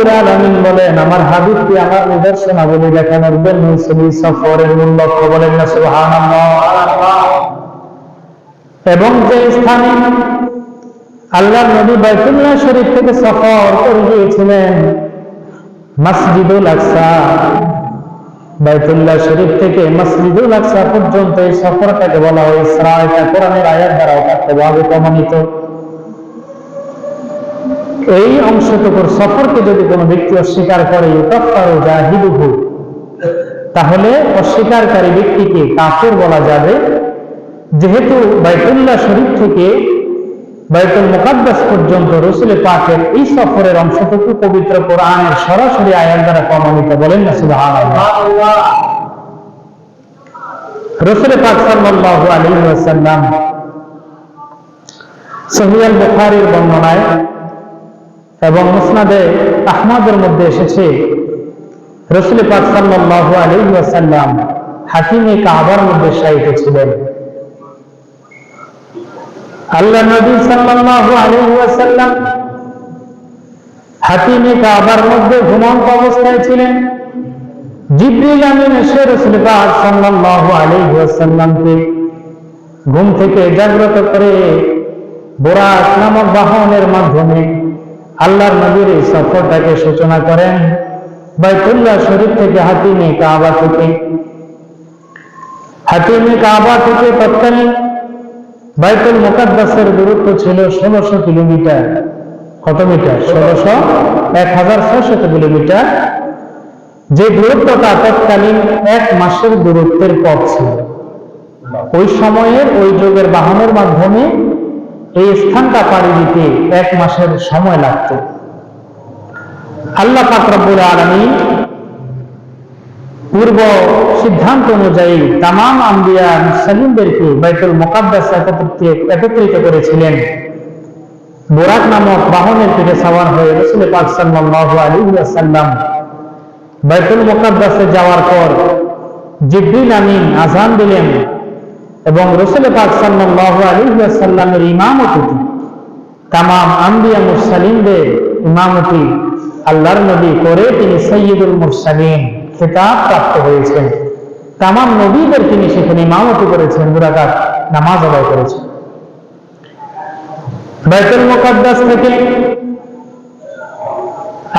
রব্বুল আলামিন বলেন আমার হাবিবকে আমার নিদর্শনাবলী দেখানোর জন্য সেই সফরের মূল লক্ষ্য, বলেন না সুবহানাল্লাহ। এবং যে স্থানে আল্লাহর নবী বাইতুল্লাহ শরীফ থেকে সফর করে গিয়েছিলেন মসজিদুল আকসা, বাইতুল্লাহ শরীফ থেকে মসজিদুল আকসা পর্যন্ত এই সফরটাকে বলা হয় ইসরা। এটা কোরআনের আয়াত দ্বারা অকাট্যভাবে প্রমাণিত। এই অংশটুকুর সফরকে যদি কোনো ব্যক্তি অস্বীকার করে ইউকাফফারু জাহিদুহু, তাহলে অস্বীকারী ব্যক্তিকে কাফের বলা যাবে। যেহেতু বাইতুল্লাহ শরীফ থেকে বাইতুল মুকাদ্দাস পর্যন্ত রাসূল পাকের এই সফরের অংশটুকু পবিত্র কোরআনের সরাসরি আয়াত দ্বারা প্রমাণিত, বলেন না সুবহানাল্লাহ। রাসূল পাক সাল্লাল্লাহু আলাইহি ওয়াসাল্লাম সহিহ আল বুখারীর বর্ণনায় এবং মুসনাদে আহমদের মধ্যে এসেছে রাসূল পাক সাল্লাল্লাহু আলাইহি ওয়াসাল্লাম হাতিমে কাবার মধ্যে শায়িত ছিলেন। আল্লাহ নবী সাল্লাল্লাহু আলাইহি ওয়াসাল্লাম হাতিমে কাবার মধ্যে ঘুমন্ত অবস্থায় ছিলেন। জিবরিল আমিন এসে রাসূল পাক সাল্লাল্লাহু আলাইহি ওয়াসাল্লামকে ঘুম থেকে জাগ্রত করে বুরাক নামক বাহনের মাধ্যমে আল্লাহর নবীর এই সফরটাকে সূচনা করেন বাইতুল্লাহ শরীফ থেকে হাতিমে কাবা থেকে। হাতিমে কাবা থেকে তৎকালীন বাইতুল মুকাদ্দাসের দূরত্ব ছিল 1600 কিলোমিটার। কত মিটার? 1600 কিলোমিটার। যে দূরত্বটা তৎকালীন 1 মাসের দূরত্বের পথ ছিল। ওই সময়ের ওই যুগের বাহনের মাধ্যমে এই স্থানটা পাড়ি দিতে 1 মাসের সময় লাগত। আল্লাহ পাক রব্বুল আলামিন পূর্ব সিদ্ধান্ত অনুযায়ী তামাম আম্বিয়া মুরসালিনদেরকে বাইতুল মুকাদ্দাসে একত্রিত করেছিলেন। বুরাক নামক বাহনের পিঠে সওয়ার হয়ে রাসূল পাক সাল্লাল্লাহু আলাইহি ওয়াসাল্লাম বাইতুল মুকাদ্দাসে যাওয়ার পর জিবরিল আমিন আযান দিলেন এবং রাসূল পাক সাল্লাল্লাহু আলাইহি ওয়াসাল্লামের ইমামতিতে তামাম আম্বিয়া মুরসালিনদের ইমামতি আল্লাহর নবী করে তিনি সাইয়্যিদুল মুরসালিন খেতাব প্রাপ্ত হয়েছেন। তামাম নবীদের তিনি সেখানে ইমামতি করেছেন, 2 রাকাত নামাজ আদায় করেছেন। বাইতুল মুকাদ্দাস থেকে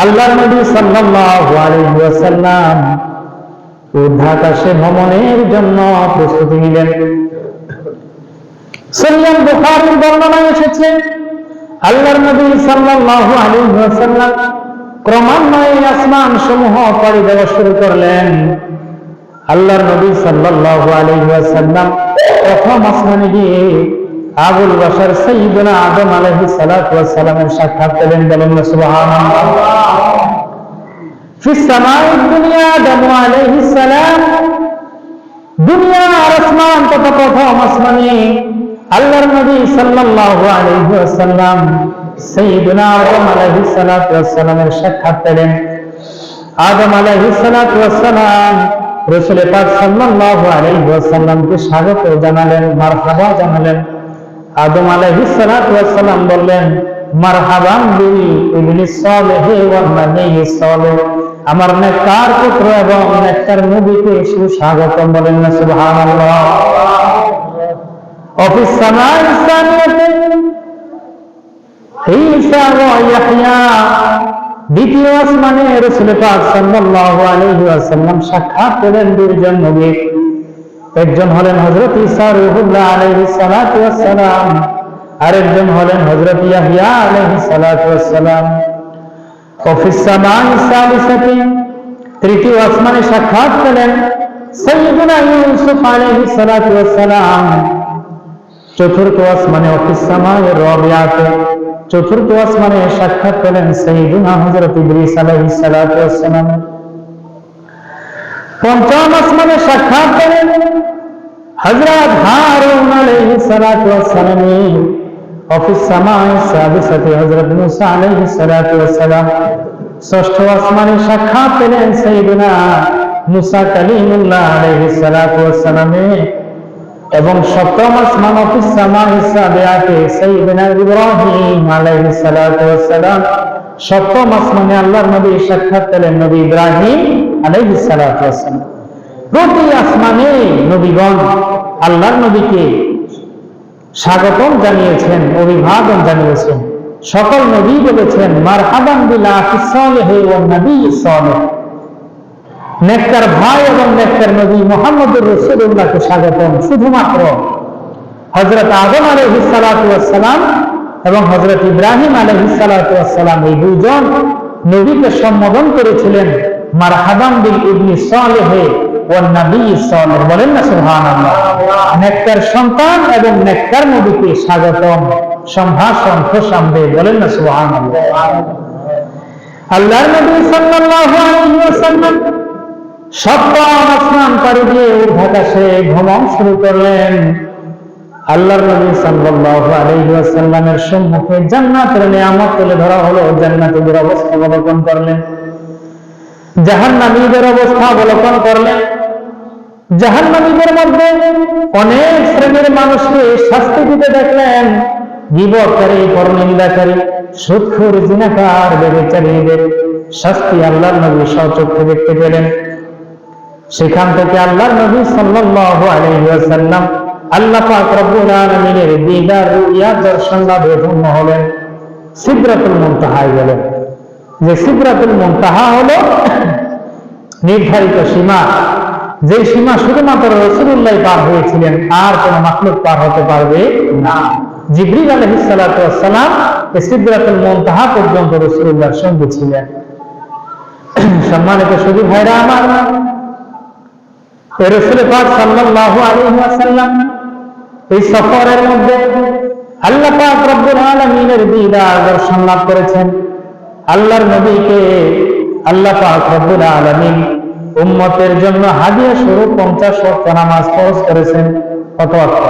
আল্লাহর নবী সাল্লাল্লাহু আলাইহি ওয়াসাল্লাম ঊর্ধ্বাকাশে ভ্রমণের জন্য প্রস্তুতি নিলেন। সহিহ বুখারীর বর্ণনায় এসেছে আল্লাহর নবী সাল্লাল্লাহু আলাইহি ওয়াসাল্লাম ক্রমান্বয়ে আসমান সমূহ পাড়ি দেওয়া শুরু করলেন। আল্লাহর নবী সাল্লাল্লাহু আলাইহি ওয়াসাল্লাম প্রথম আসমানে গিয়ে আবুল বাশার সাইয়্যিদুনা আদম আলাইহিস সালাতু ওয়াস সালামের সাক্ষাৎ পেলেন, বলেন না সুবহানাল্লাহ। ফিস সামাঈদ দুনিয়া আদম আলাইহিস সালাম, দুনিয়া আর আসমান তথা প্রথম আসমানে আল্লাহর নবী সাল্লাল্লাহু আলাইহি ওয়াসাল্লাম সাইয়্যিদুনা আদম আলাইহিস সালাতু ওয়াস সালামের সাক্ষাৎ পেলেন। আদম আলাইহিস সালাতু ওয়াস সালাম রাসূল পাক সাল্লাল্লাহু আলাইহি ওয়াসাল্লামকে স্বাগত জানালেন, মারহাবা জানালেন। আদম আলাইহিস সালাতু ওয়াস সালাম বললেন, মারহাবান বিল ইবনিস সালেহ ওয়া নাবিয়্যিস সালেহ, আমার নেককার পুত্র এবং নেককার নবীকে সুস্বাগতম, বলেন না সুবহানাল্লাহ। অফিস সামাই সানিয়াতে ঈসা ওয়া ইয়াহইয়া, দ্বিতীয় আসমানে রাসূল পাক সাল্লাল্লাহু আলাইহি ওয়াসাল্লাম সাক্ষাৎ পেলেন 2 জন নবী। একজন হলেন হযরত ঈসা রূহুল্লাহ আলাইহিস সালাতু ওয়াস সালাম, আরেকজন হলেন হযরত ইয়াহইয়া আলাইহিস সালাতু ওয়াস সালাম। অফিস সামাই সালিসাতে, তৃতীয় আসমানে সাক্ষাৎ পেলেন সাইয়্যিদুনা ইউসুফ আলাইহিস সালাতু ওয়াস সালাম। চতুর্থ আসমানে অফিস সামাই রাবিয়াতে, চতুর্থ আসমানে সাক্ষাৎ পেলেন সাইয়্যিদুনা হযরত ইদ্রিস আলাইহিস সালাতু ওয়াস সালাম। পঞ্চম আসমানে সাক্ষাৎ পেলেন হযরত হারুন আলাইহিস সালাতু ওয়াস সালাম। অফিস সামাই সাদিসাতে হযরত মুসা আলাইহিস সালাতু ওয়াস সালাম। ষষ্ঠ আসমানে সাক্ষাৎ পেলেন সাইয়্যিদুনা মুসা কালিমুল্লাহ আলাইহিস সালাতু ওয়াস সালাম। এবং সপ্তম আসমান অফিস সামাই সাবিয়াতে সাইয়্যিদুনা ইব্রাহিম আলাইহিস সালাতু ওয়াস সালাম সপ্তম আসমানে আল্লাহর নবী সাক্ষাৎ পেলেন নবী ইব্রাহিম আলাইহিস সালাতু ওয়াস সালাম। প্রতি আসমানে নবীগণ আল্লাহর নবীকে স্বাগতম জানিয়েছেন, অভিবাদন জানিয়েছেন। সকল নবী বলেছেন মারহাবান বিল আখিস সালিহি ওয়ান নাবিয়্যিস সালিহ। নেককার ভাই এবং নেককার নবী মুহাম্মদুর রাসূলুল্লাহকে স্বাগতম। শুধুমাত্র হযরত আদম আলাইহিস সালাতু ওয়াস সালাম এবং হযরত ইব্রাহিম আলাইহিস সালাতু ওয়াস সালাম এই দুইজন নবীকে সম্বোধন করেছিলেন মারহাবান বিল ইবনি সালিহি ওয়ান নাবিয়্যিস সালিহ। বলেন না সুবহানাল্লাহ। নেককার সন্তান এবং নেককার নবীকে স্বাগতম, সম্ভাষণ, খোশামদেদ। বলেন না সুবহানাল্লাহ। আল্লাহর নবী সাল্লাল্লাহু আলাইহি ওয়াসাল্লাম সপ্তম আসমান পাড়ি দিয়ে ঊর্ধ্বাকাশে ভ্রমণ শুরু করলেন। আল্লাহর নবী সাল্লাল্লাহু আলাইহি ওয়াসাল্লামের সম্মুখে জান্নাতের নিয়ামত তুলে ধরা হলো। জান্নাতীদের অবস্থা অবলোকন করলেন, জাহান্নামীদের অবস্থা অবলোকন করলেন। জাহান্নামীদের মধ্যে অনেক শ্রেণীর মানুষকে শাস্তি দিতে দেখলেন। গীবতকারী, পরনিন্দাকারী, সুদখোর, জিনাকার, ব্যভিচারীদের শাস্তি আল্লাহর নবী স্বচক্ষে দেখতে পেলেন। সেখান থেকে আল্লাহর নবী সাল্লাল্লাহু আলাইহি ওয়াসাল্লাম আল্লাহ পাক রব্বুল আলামিনের দিদার রুইয়া দর্শন লাভে ধন্য হলেন। সিদরাতুল মুনতাহায় গেলেন। যে সিদরাতুল মুনতাহা হলো নির্ধারিত সীমা, যে সীমা শুধুমাত্র রাসূলুল্লাহ পার হয়েছিলেন, আর কোন মাখলুক পার হতে পারবে না। জিবরিল আলাইহিস সালাতু ওয়াস সালাম সিদরাতুল মুনতাহা পর্যন্ত রাসূলুল্লাহর সঙ্গে ছিলেন। সম্মানিত সুধী ভাইরা আমার, রাসূল পাক সাল্লাল্লাহু আলাইহি ওয়াসাল্লাম এই সফরের মধ্যে আল্লাহ পাক রব্বুল আলামিনের দিদার দর্শন লাভ করেছেন। আল্লাহর নবীকে আল্লাহ পাক রব্বুল আলামিন উম্মতের জন্য হাদিয়া স্বরূপ 50 ওয়াক্ত নামাজ ফরজ করেছেন। কত ওয়াক্ত?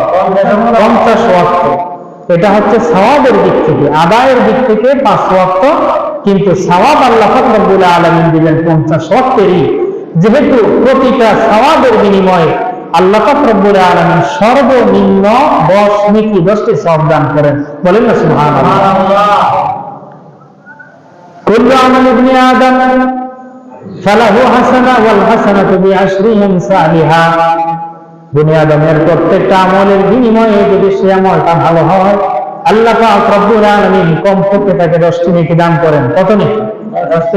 50 ওয়াক্ত। এটা হচ্ছে সওয়াবের দিক থেকে, আদায়ের দিক থেকে 5 ওয়াক্ত, কিন্তু সওয়াব আল্লাহ পাক রব্বুল আলামিন দিলেন 50 ওয়াক্তেরই। যেহেতু প্রতিটা সওয়াবের বিনিময়ে আল্লাহ পাক রব্বুল আলামিন সর্বনিম্ন 10 নেকি, 10টি সওয়াব দান করেন। বলেন না সুবহানাল্লাহ। কুল্লু আমাল ইবনি আদম ফালাহু হাসানা ওয়াল হাসানাতু বিআশরি আমসালিহা। বনি আদমের প্রত্যেকটা আমলের বিনিময়ে যদি সে আমলটা ভালো হয়, আল্লাহ পাক রব্বুল আলামিন কমপক্ষে তাকে 10টি নেকি দান করেন। কত নেকি?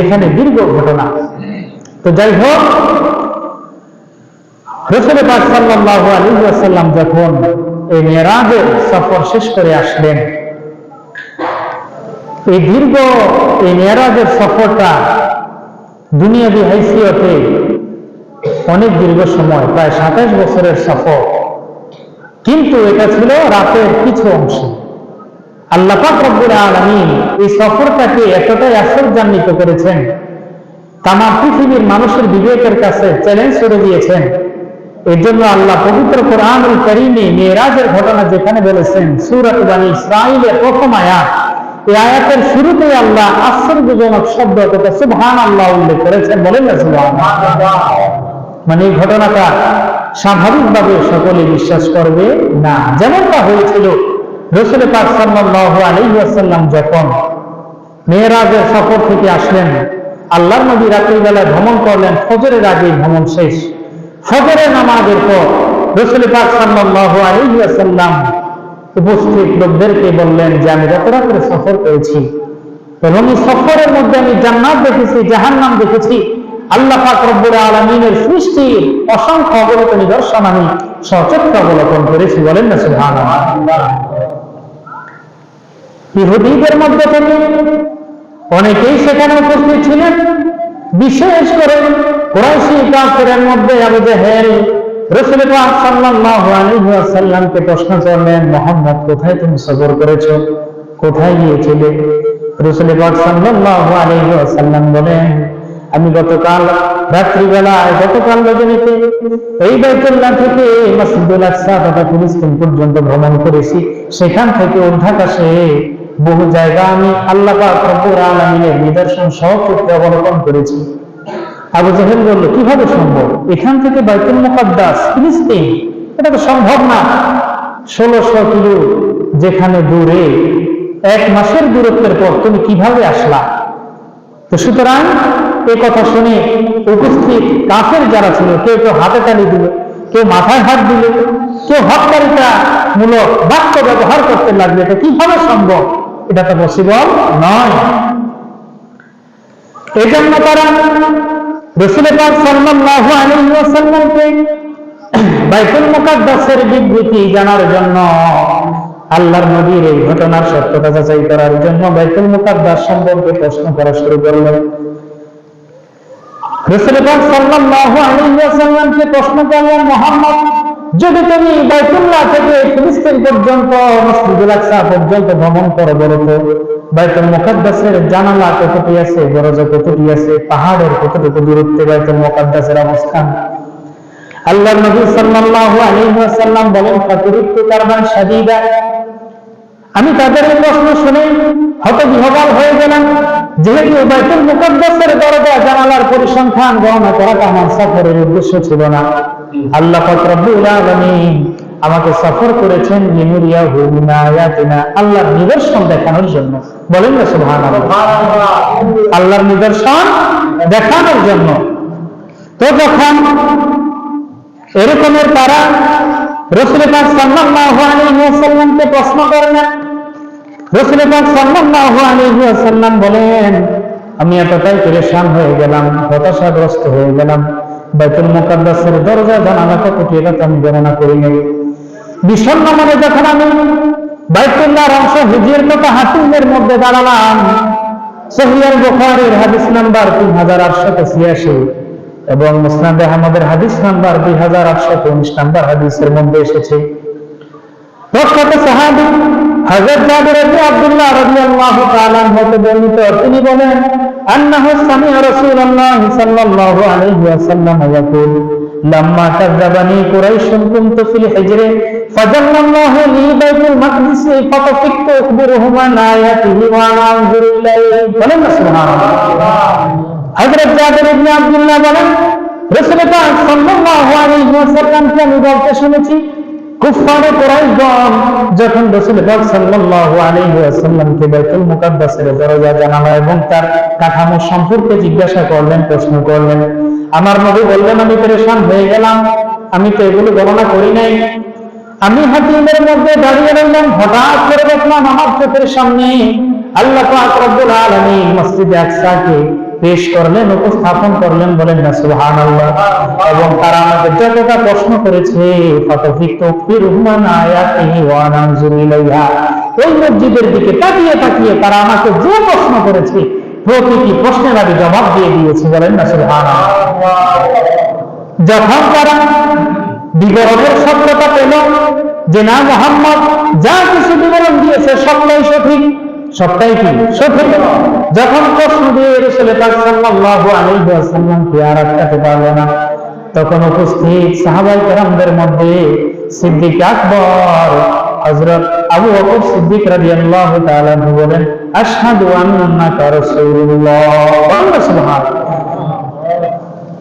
এখানে দীর্ঘ ঘটনা। তো যাই হোক, রাসূল পাক সাল্লাল্লাহু আলাইহি ওয়াসাল্লাম যখন এই মেরাজের সফর শেষ করে আসলেন, এই দীর্ঘ এই মেরাজের সফরটা দুনিয়াবী হাইসিয়তে অনেক দীর্ঘ সময়, প্রায় 27 বছরের সফর, কিন্তু এটা ছিল রাতের কিছু অংশ। আল্লাহ পাক রব্বুল আলামিন এই সফরটাকে এতটাই আশ্চর্যান্বিত করেছেন, তাম পৃথিবীর মানুষের বিবেকের কাছে চ্যালেঞ্জ করে দিয়েছেন। এর জন্য আল্লাহ পবিত্র কোরআনুল কারীমে মেরাজের ঘটনা যেখানে বলেছেন, সূরা বনী ইসরাঈলের প্রথম আয়াত, এই আয়াতের শুরুতেই আল্লাহ আশ্চর্যজনক শব্দ অর্থাৎ সুবহানাল্লাহ উল্লেখ করেছেন। বলেন না সুবহানাল্লাহ। মানে এই ঘটনাটা স্বাভাবিকভাবে সকলে বিশ্বাস করবে না। যেমনটা হয়েছিল রাসূল পাক সাল্লাল্লাহু আলাইহি ওয়াসাল্লাম যখন মেরাজের সফর থেকে আসলেন, আল্লাহর নবী রাত্রিবেলা ভ্রমণ করলেন, ফজরের আগে ভ্রমণ শেষ। ফজরের নামাজের পর রাসূল পাক সাল্লাল্লাহু আলাইহি ওয়াসাল্লাম উপস্থিত লোকদেরকে বললেন যে আমি গত রাতে সফর করেছি এবং এই সফরের মধ্যে আমি জান্নাত দেখেছি, জাহান্নাম দেখেছি। আল্লাহ পাক রব্বুল আলামিনের সৃষ্টির অসংখ্য অগণিত নিদর্শন আমি সচক্ষে অবলোকন করেছি। বলেন না সুবহানাল্লাহ। ইহুদীদের মধ্যে থেকে অনেকেই সেখানে উপস্থিত ছিলেন, বিশেষ করে কুরাইশি কাফেরের মধ্যে আবু জেহেল রাসূল পাক সাল্লাল্লাহু আলাইহি ওয়াসাল্লামকে প্রশ্ন করলেন, মুহাম্মদ কোথায় তুমি সফর করেছো, কোথায় গিয়েছিলে? রাসূল পাক সাল্লাল্লাহু আলাইহি ওয়াসাল্লাম বলেন, আমি গতকাল রাত্রিবেলায়, গতকাল রজনীতে এই বাইতুল্লাহ থেকে মসজিদুল আকসা তথা ফিলিস্তিন পর্যন্ত ভ্রমণ করেছি। সেখান থেকে ঊর্ধ্বাকাশে বহু জায়গা আমি আল্লাহ পাক রব্বুল আলামিনের নিদর্শন সচক্ষে অবলোকন করেছি। আবু জেহেল বলল, কিভাবে সম্ভব? এখান থেকে বাইতুল মুকাদ্দাস ফিলিস্তিন, এটা তো সম্ভব না। 1600 কিলো যেখানে দূরে, 1 মাসের দূরত্বের পর তুমি কিভাবে আসলা? তো সুতরাং এই কথা শুনে উপস্থিত কাফের যারা ছিল, কেউ কেউ হাতে তালি দিল, কেউ মাথায় হাত দিল, কেউ হত্যারিতা মূলক বাক্য ব্যবহার করতে লাগবে। এটা কিভাবে সম্ভব? এটা তো পসিবল নয়। এই জন্য তারা রাসূল পাক সাল্লাল্লাহু আলাইহি ওয়াসাল্লামকে বাইতুল মুকাদ্দাসের বিবৃতি জানার জন্য, আল্লাহর নবীর এই ঘটনার সত্যতা যাচাই করার জন্য বাইতুল মুকাদ্দাস সম্পর্কে প্রশ্ন করা শুরু করলেন। রাসূল পাক সাল্লাল্লাহু আলাইহি ওয়াসাল্লামকে প্রশ্ন করলেন, মুহাম্মদ, যদি তুমি বাইতুল্লাহ থেকে ফিলিস্তিন পর্যন্ত, মসজিদুল আকসা পর্যন্ত ভ্রমণ করো, বলো তো বাইতুল মুকাদ্দাসের জানালা কতটি আছে, দরজা কতটি আছে, পাহাড়ের কতটুকু দূরত্বে বাইতুল মুকাদ্দাসের অবস্থান? আল্লাহর নবী সাল্লাল্লাহু আলাইহি ওয়াসাল্লাম বলেন, ফাতুরিতু কারবান শাদীদা, আমি তাদের এই প্রশ্ন শুনে হতবিহ্বল হয়ে গেলাম। যেহেতু বাইতুল মুকাদ্দাসের দরজা জানালার পরিসংখ্যান গণনা করাটা আমার সফরের উদ্দেশ্য ছিল না। আল্লাহ পাক রব্বুল আলামিন আমাকে সফর করেছেন লিনুরিয়াহু মিন আয়াতিনা, আল্লাহর নিদর্শন দেখানোর জন্য। বলেন না সুবহানাল্লাহ। আল্লাহর নিদর্শন দেখানোর জন্য। তো যখন এরকমের তারা রাসূল পাক সাল্লাল্লাহু আলাইহি ওয়াসাল্লামকে প্রশ্ন করলেন, রাসূল পাক সাল্লাল্লাহু আলাইহি ওয়াসাল্লাম বলেন, আমি এতটাই পেরেশান হয়ে গেলাম, হতাশাগ্রস্ত হয়ে গেলাম, বাইতুল মুকাদ্দাসের দরজা জানালা কতটি এটা আমি গণনা করি নাই। বিষণ্ণ মনে যখন আমি বাইতুল্লাহর অংশ হিজরির মতো হাতিমের মধ্যে দাঁড়ালাম, সহিহ বুখারীর হাদিস নাম্বার 3886 এবং মুসনাদ আহমদের হাদিস নাম্বার 2819 নাম্বার হাদিসের মধ্যে এসেছে, প্রখ্যাত সাহাবী হযরত জাবির ইবনে আব্দুল্লাহ রাদিয়াল্লাহু তাআলা হতে বর্ণিত, তিনি বলেন, আন্নাহু সামি'a রাসূলুল্লাহ সাল্লাল্লাহু আলাইহি ওয়াসাল্লাম ইয়াকুল, লাম্মা কাযাবানি কুরাইশ কুনতু ফিল হিজরি ফাজাল্লাল্লাহু লি বাইতুল মাকদিস ফাতাফিকতু উখবিরুহুম আন আয়াতিহি ওয়া আনজুরু ইলাইহি। বলেন না সুবহানাল্লাহ। হযরত জাবির ইবনে আব্দুল্লাহ বলেন, রাসূল পাক সাল্লাল্লাহু আলাইহি ওয়াসাল্লামকে আমি বলতে শুনেছি, কুফফারে কুরাইশগণ যখন রাসূল পাক সাল্লাল্লাহু আলাইহি ওয়াসাল্লামকে বাইতুল মুকাদ্দাসের দরজা জানালা এবং তার কাঠামো সম্পর্কে জিজ্ঞাসা করলেন, প্রশ্ন করলেন, আমার নবী বললেন, আমি পেরেশান হয়ে গেলাম, আমি তো এগুলো গণনা করি নাই। আমি হাতিমের মধ্যে দাঁড়িয়ে রইলাম, হঠাৎ করে দেখলাম আমার চোখের সামনে আল্লাহ পাক রব্বুল আলামিন মসজিদে আকসাকে পেশ করলেন, উপস্থাপন করলেন। বলেন না সুবহানাল্লাহ। এবং তারা আমাকে যতটা প্রশ্ন করেছে, ওই মসজিদের দিকে তাকিয়ে তাকিয়ে তারা আমাকে যে প্রশ্ন করেছে, প্রতিটি প্রশ্নের আমি জবাব দিয়ে দিয়েছি। বলেন না সুবহানাল্লাহ। যখন তারা বিবরণের সত্যতা পেল যে না, মুহাম্মদ যা কিছু বিবরণ দিয়েছে সবটাই সঠিক, সবটাই কি সঠিক, যখন প্রশ্ন দিয়ে রাসূল পাক সাল্লাল্লাহু আলাইহি ওয়াসাল্লামকে আর আটকাতে পারল না, তখন উপস্থিত সাহাবায়ে কেরামদের মধ্যে সিদ্দিক আকবর হযরত আবু বকর সিদ্দিক রাদিয়াল্লাহু তাআলা বলেন, আশহাদু আন্নাকা রাসূলুল্লাহ। সুবহানাল্লাহ।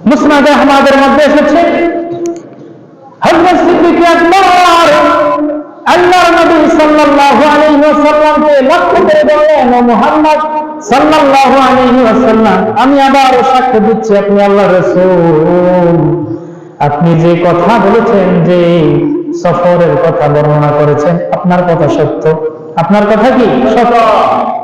মুসনাদ আহমদের মধ্যে এসেছে, হযরত সিদ্দিক আকবর আল্লাহর নবী সাল্লাল্লাহু আলাইহি ওয়াসাল্লামকে লক্ষ্য করে বললেন, ও মুহাম্মদ সাল্লাল্লাহু আলাইহি ওয়াসাল্লাম, আমি আবার সাক্ষ্য দিচ্ছি আপনি আল্লাহর রাসূল। আপনি যে কথা বলেছেন, যে সফরের কথা বর্ণনা করেছেন, আপনার কথা সত্য। আপনার কথা কি সত্য।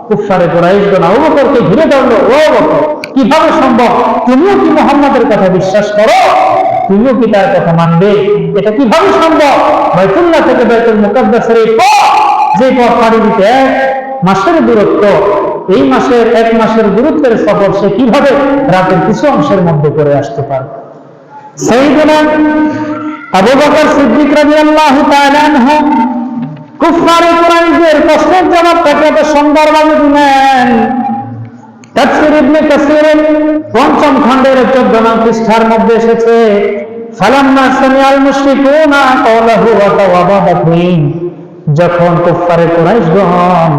কুফফারে কুরাইশগণ আবু বকরকে ঘিরে ধরলো, ও বকর, কিভাবে সম্ভব? তুমিও কি মুহাম্মদের কথা বিশ্বাস করো? তুমিও কি তার কথা মানবে? এটা কিভাবে সম্ভব? বাইতুল্লাহ থেকে বাইতুল মুকাদ্দাসের এই পথ, যে পথ পাড়ি দিতে 1 মাসের দূরত্ব, এই মাসের 1 মাসের দূরত্বের সফর সে কিভাবে রাতের কিছু অংশের মধ্যে করে আসতে পারে? সাইয়েদনা আবু বকর সিদ্দিক রাদিয়াল্লাহু তাআলা আনহু কুফফারে কুরাইশদের প্রশ্নের জবাবটাকে এত সুন্দরভাবে দিলেন। তাফসীর ইবনে কাসীরের ৫ম খণ্ডের 14 নং পৃষ্ঠার মধ্যে এসেছে, ফালাম্মা সামিআল মুশরিকুনা ক্বালাহু ওয়া তাওয়াবা বাকরিন, যখন কুফফারে কুরাইশগণ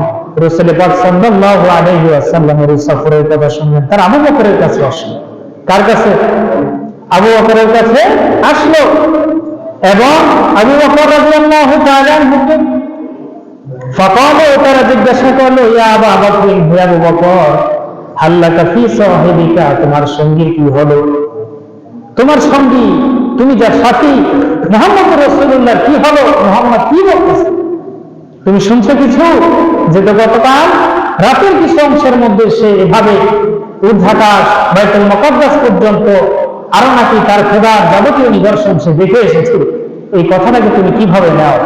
রাসূল পাক সাল্লাল্লাহু আলাইহি ওয়াসাল্লামের সফরের কথা শুনলেন, তারা আবু বকরের কাছে আসলো। কার কাছে? আবু বকরের কাছে আসলো। এবং আবু বকর রাদিয়াল্লাহু তাআলা আনহু ফাকালে, তারা জিজ্ঞাসা করলো, ইয়া আবা বকর, হে আবু বকর, হাল্লাকা ফি সাহিবিকা, তোমার সঙ্গী কি হলো? তোমার সঙ্গী, তুমি যার সাথী মুহাম্মদ রাসূলুল্লাহ কি হলো? মুহাম্মদ কি বলতেছে? তুমি শুনছো কিছু? যে তো গতকাল রাতের কিছু অংশের মধ্যে সে এভাবে ঊর্ধ্বাকাশ বাইতুল মুকাদ্দাস পর্যন্ত আরো নাকি তার খোদার যাবতীয় নিদর্শন সে দেখে এসেছে। এই কথাটাকে তুমি কিভাবে নাও?